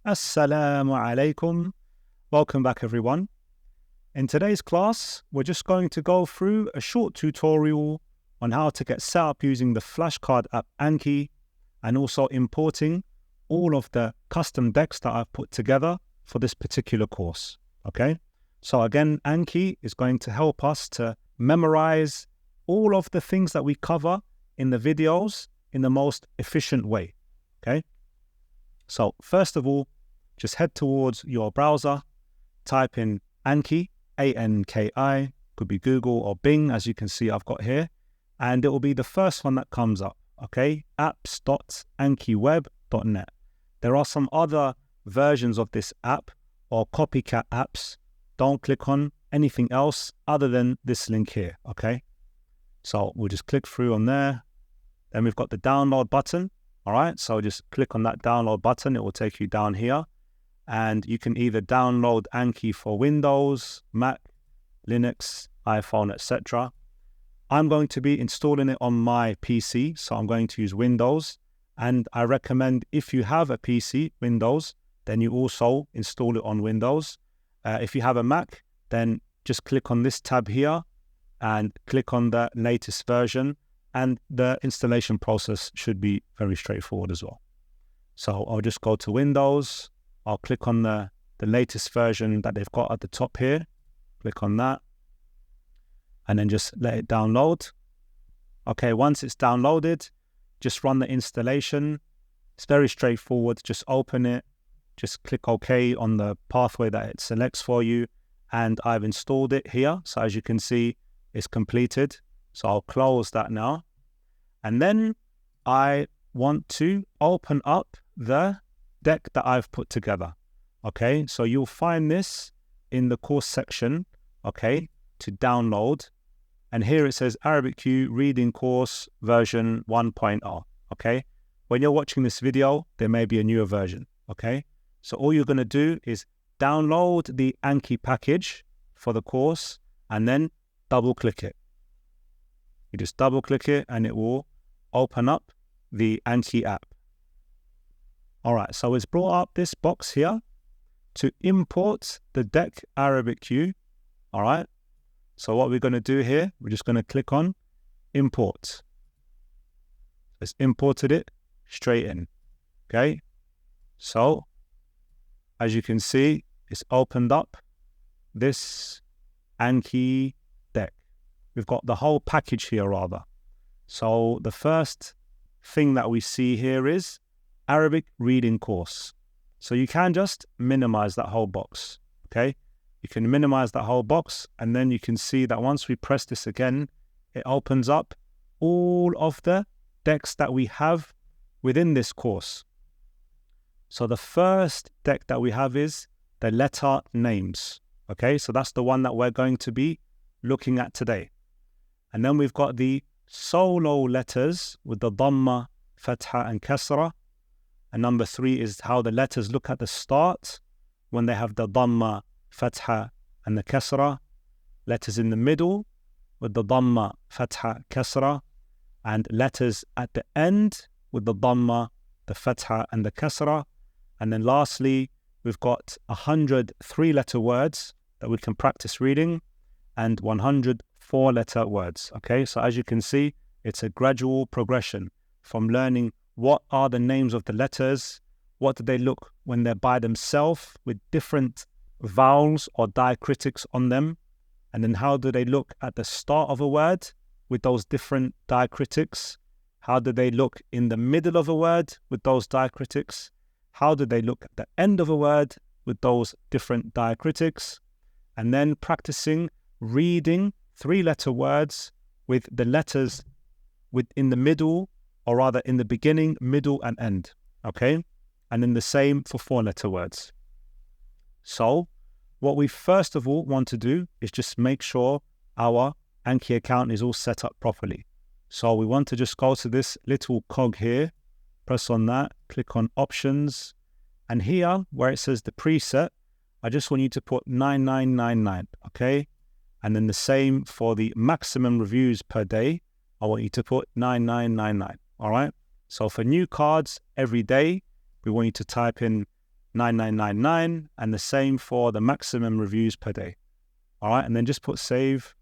Assalamu alaikum. Welcome back, everyone. In today's class, we're just going to go through a short tutorial on how to get set up using the flashcard app Anki and also importing all of the custom decks that I've put together for this particular course. Okay, so again, Anki is going to help us to memorize all of the things that we cover in the videos in the most efficient way. Okay, so first of all, just head towards your browser, type in Anki, A-N-K-I, could be Google or Bing, as you can see I've got here, and it will be the first one that comes up, okay? apps.ankiweb.net. There are some other versions of this app or copycat apps. Don't click on anything else other than this link here, okay? So we'll just click through on there. Then we've got the download button, all right? So just click on that download button. It will take you down here. And you can either download Anki for Windows, Mac, Linux, iPhone, etc. I'm going to be installing it on my PC, so I'm going to use Windows. And I recommend if you have a PC, Windows, then you also install it on Windows. If you have a Mac, then just click on this tab here and click on the latest version. And the installation process should be very straightforward as well. So I'll just go to Windows. I'll click on the latest version that they've got at the top here. Click on that. And then just let it download. Okay, once it's downloaded, just run the installation. It's very straightforward. Just open it. Just click OK on the pathway that it selects for you. And I've installed it here. So as you can see, it's completed. So I'll close that now. And then I want to open up the deck that I've put together. Okay, so you'll find this in the course section, okay, to download. And here it says Arabic Q reading course version 1.0. Okay, when you're watching this video, there may be a newer version. Okay, so all you're going to do is download the Anki package for the course and then double click it. You just double click it and it will open up the Anki app. All right, so it's brought up this box here to import the deck Arabic Q. All right, so what we're going to do here, we're just going to click on import. It's imported it straight in. Okay, so as you can see, it's opened up this Anki deck. We've got the whole package here rather. So the first thing that we see here is Arabic reading course. So you can just minimize that whole box, okay? You can minimize that whole box and then you can see that once we press this again, it opens up all of the decks that we have within this course. So the first deck that we have is the letter names, okay? So that's the one that we're going to be looking at today. And then we've got the solo letters with the Dhamma, Fatha and Kasra. And number 3 is how the letters look at the start when they have the Dhamma, Fatha and the Kasra. Letters in the middle with the Dhamma, Fatha, Kasra. And letters at the end with the Dhamma, the Fatha and the Kasra. And then lastly, we've got 100 3-letter words that we can practice reading and 100 4-letter words. Okay, so as you can see, it's a gradual progression from learning what are the names of the letters, what do they look when they're by themselves with different vowels or diacritics on them, and then how do they look at the start of a word with those different diacritics, how do they look in the middle of a word with those diacritics, how do they look at the end of a word with those different diacritics, and then practicing reading 3-letter words with the letters in the middle, or rather in the beginning, middle and end, okay? And then the same for 4-letter words. So what we first of all want to do is just make sure our Anki account is all set up properly. So we want to just go to this little cog here, press on that, click on options, and here where it says the preset, I just want you to put 9999, okay? And then the same for the maximum reviews per day, I want you to put 9999, all right? So for new cards every day, we want you to type in 9999, and the same for the maximum reviews per day. All right, and then just put save,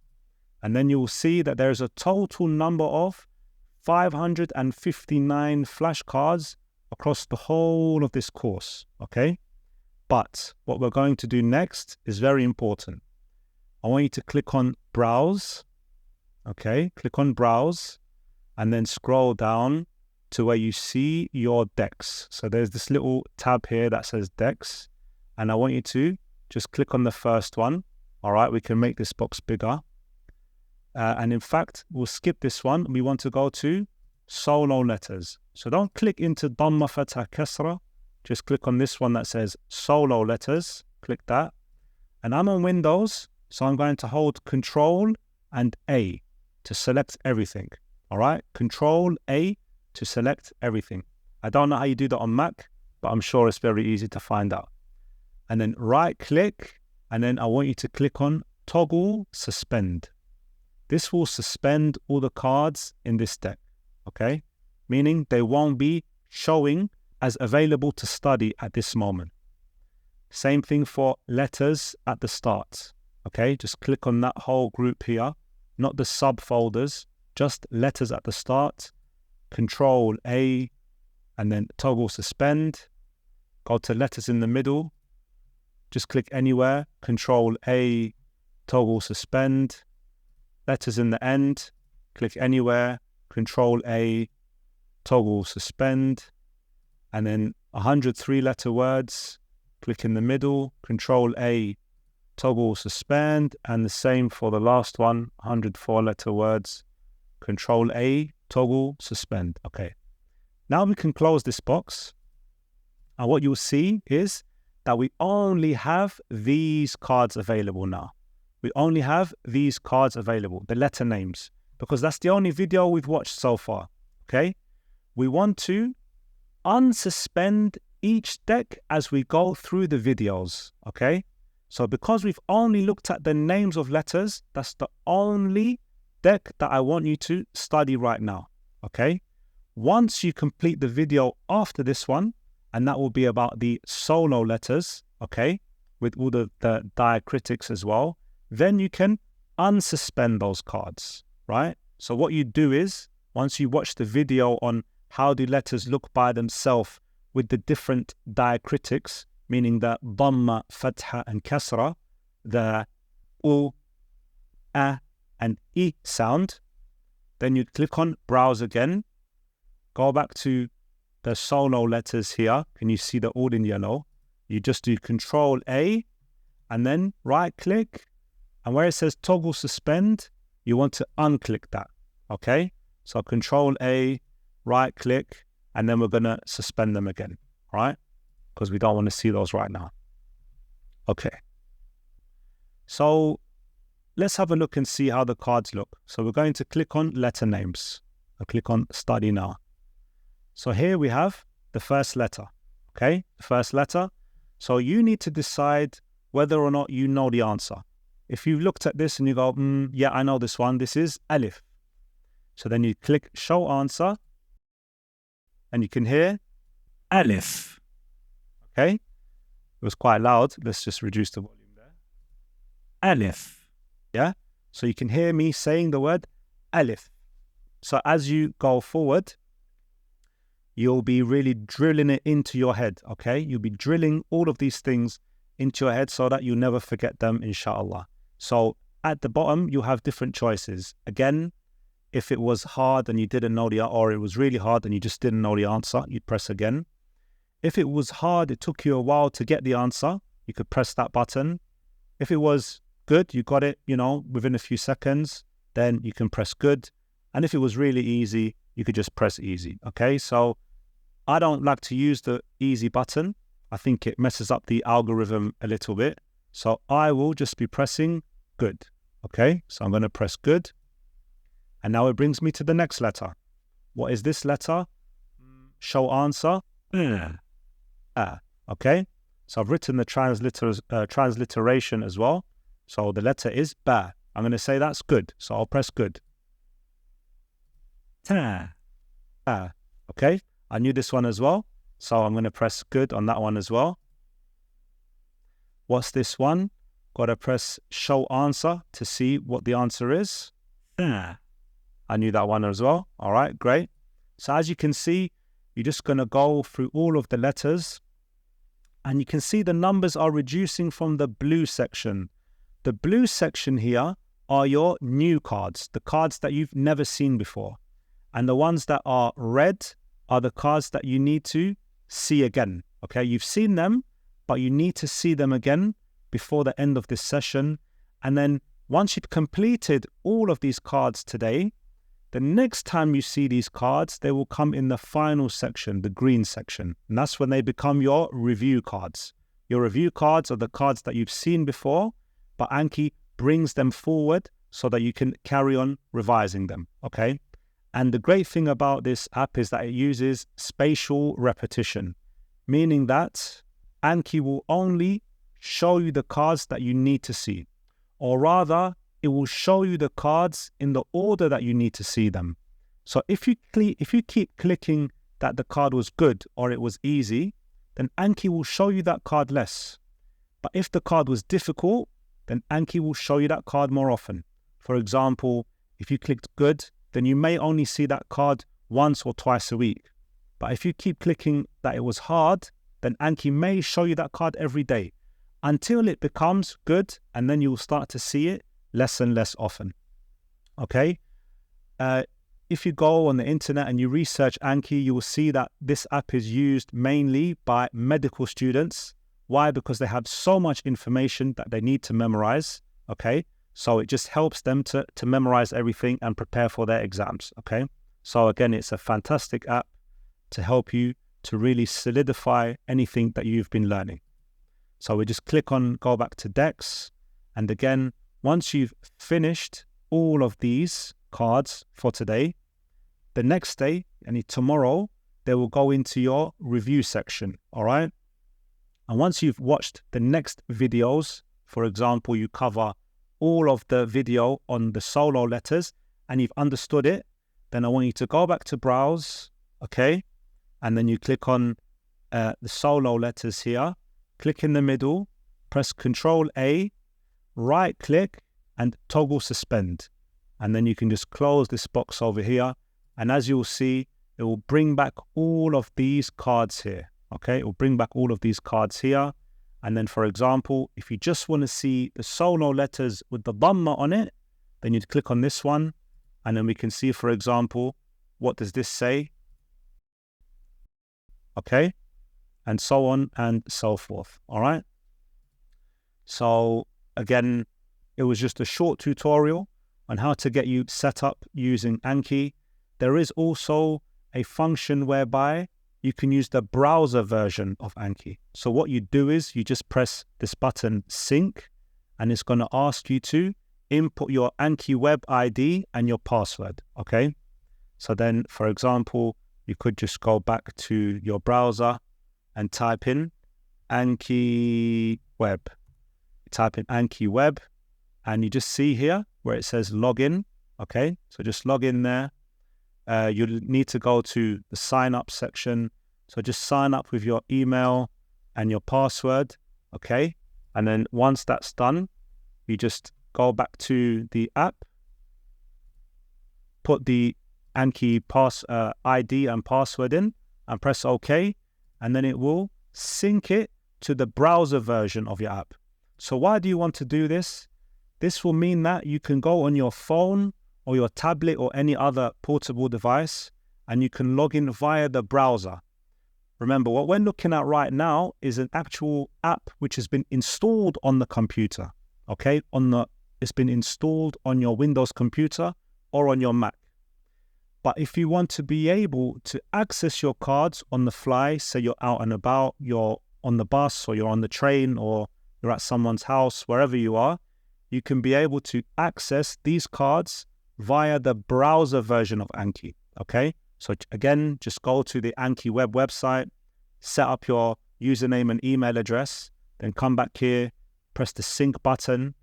and then you will see that there's a total number of 559 flashcards across the whole of this course, okay? But what we're going to do next is very important. I want you to click on Browse, okay? Click on Browse, and then scroll down to where you see your decks. So there's this little tab here that says decks, and I want you to just click on the first one. All right, we can make this box bigger. And in fact, we'll skip this one. We want to go to solo letters. So don't click into Dhamma, Fatha, Kasra. Just click on this one that says solo letters. Click that. And I'm on Windows, so I'm going to hold Control and A to select everything. All right, Control A to select everything. I don't know how you do that on Mac, but I'm sure it's very easy to find out. And then right click, and then I want you to click on Toggle Suspend. This will suspend all the cards in this deck, okay? Meaning they won't be showing as available to study at this moment. Same thing for letters at the start, okay? Just click on that whole group here, not the subfolders, just letters at the start. Control A, and then toggle suspend. Go to letters in the middle. Just click anywhere. Control A, toggle suspend. Letters in the end. Click anywhere. Control A, toggle suspend. And then 103 letter words. Click in the middle. Control A, toggle suspend. And the same for the last one. 104 letter words. Control A, toggle suspend. Okay, now we can close this box, and what you'll see is that we only have these cards available now. We only have these cards available, the letter names, because that's the only video we've watched so far. Okay, we want to unsuspend each deck as we go through the videos. Okay, so because we've only looked at the names of letters, that's the only deck that I want you to study right now, okay? Once you complete the video after this one, and that will be about the solo letters, okay, with all the diacritics as well, then you can unsuspend those cards, right? So what you do is, once you watch the video on how do letters look by themselves with the different diacritics, meaning the Dhamma, Fatha, and Kasra, the U, A, and E sound, then you click on Browse again, go back to the solo letters here. Can you see they're all in yellow? You just do Control A, and then right click, and where it says toggle suspend, you want to unclick that, okay? So Control A, right click, and then we're gonna suspend them again, right? Because we don't want to see those right now. Okay, so let's have a look and see how the cards look. So we're going to click on letter names. I'll click on study now. So here we have the first letter, okay? The first letter. So you need to decide whether or not you know the answer. If you looked at this and you go, yeah, I know this one. This is Alif. So then you click show answer, and you can hear Alif, okay? It was quite loud. Let's just reduce the volume there. Alif. Yeah, so you can hear me saying the word Alif. So as you go forward, you'll be really drilling it into your head, okay? You'll be drilling all of these things into your head so that you never forget them, inshallah. So at the bottom, you have different choices. Again, if it was hard and you didn't know or it was really hard and you just didn't know the answer, you'd press again. If it was hard, it took you a while to get the answer, you could press that button. If it was good, you got it, within a few seconds, then you can press good. And if it was really easy, you could just press easy, okay? So I don't like to use the easy button. I think it messes up the algorithm a little bit. So I will just be pressing good, okay? So I'm going to press good. And now it brings me to the next letter. What is this letter? Show answer. Okay? So I've written the transliteration as well. So the letter is ba. I'm going to say that's good. So I'll press good. Okay? I knew this one as well. So I'm going to press good on that one as well. What's this one? Got to press show answer to see what the answer is. I knew that one as well. All right, great. So as you can see, you're just going to go through all of the letters, and you can see the numbers are reducing from the blue section. The blue section here are your new cards, the cards that you've never seen before. And the ones that are red are the cards that you need to see again. Okay, you've seen them, but you need to see them again before the end of this session. And then once you've completed all of these cards today, the next time you see these cards, they will come in the final section, the green section. And that's when they become your review cards. Your review cards are the cards that you've seen before, but Anki brings them forward so that you can carry on revising them, okay? And the great thing about this app is that it uses spatial repetition, meaning that Anki will only show you the cards that you need to see, or rather, it will show you the cards in the order that you need to see them. So if you keep clicking that the card was good or it was easy, then Anki will show you that card less. But if the card was difficult, then Anki will show you that card more often. For example, if you clicked good, then you may only see that card once or twice a week. But if you keep clicking that it was hard, then Anki may show you that card every day until it becomes good, and then you will start to see it less and less often. Okay? If you go on the internet and you research Anki, you will see that this app is used mainly by medical students. Why? Because they have so much information that they need to memorize. Okay? So it just helps them to memorize everything and prepare for their exams. Okay? So again, it's a fantastic app to help you to really solidify anything that you've been learning. So we just click on go back to decks, and again, once you've finished all of these cards for today, the next day, and tomorrow, they will go into your review section, all right? And once you've watched the next videos, for example, you cover all of the video on the solo letters and you've understood it, then I want you to go back to browse, okay? And then you click on the solo letters here, click in the middle, press Control A, right click and toggle suspend, and then you can just close this box over here, and as you'll see, it will bring back all of these cards here. Okay, it will bring back all of these cards here. And then, for example, if you just want to see the solo letters with the dhamma on it, then you'd click on this one, and then we can see, for example, what does this say? Okay, and so on and so forth. All right, so again, it was just a short tutorial on how to get you set up using Anki. There is also a function whereby you can use the browser version of Anki. So what you do is you just press this button sync, and it's going to ask you to input your Anki web ID and your password. Okay, so then, for example, you could just go back to your browser and type in Anki web. Type in Anki web, and you just see here where it says login. Okay, so just log in there. You'll need to go to the sign up section. So just sign up with your email and your password. Okay, and then once that's done, you just go back to the app, put the Anki ID and password in, and press OK, and then it will sync it to the browser version of your app. So why do you want to do this? This will mean that you can go on your phone or your tablet or any other portable device, and you can log in via the browser. Remember, what we're looking at right now is an actual app which has been installed on the computer. Okay, it's been installed on your Windows computer or on your Mac. But if you want to be able to access your cards on the fly, say you're out and about, you're on the bus or you're on the train or you're at someone's house, wherever you are, you can be able to access these cards via the browser version of Anki. Okay, so again, just go to the Anki web website, set up your username and email address, then come back here, press the sync button,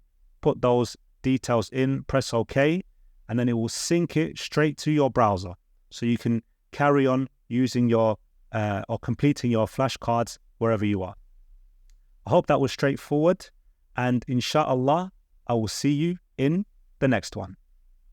put those details in, press OK, and then it will sync it straight to your browser. So you can carry on using your or completing your flashcards wherever you are. I hope that was straightforward, and inshallah, I will see you in the next one.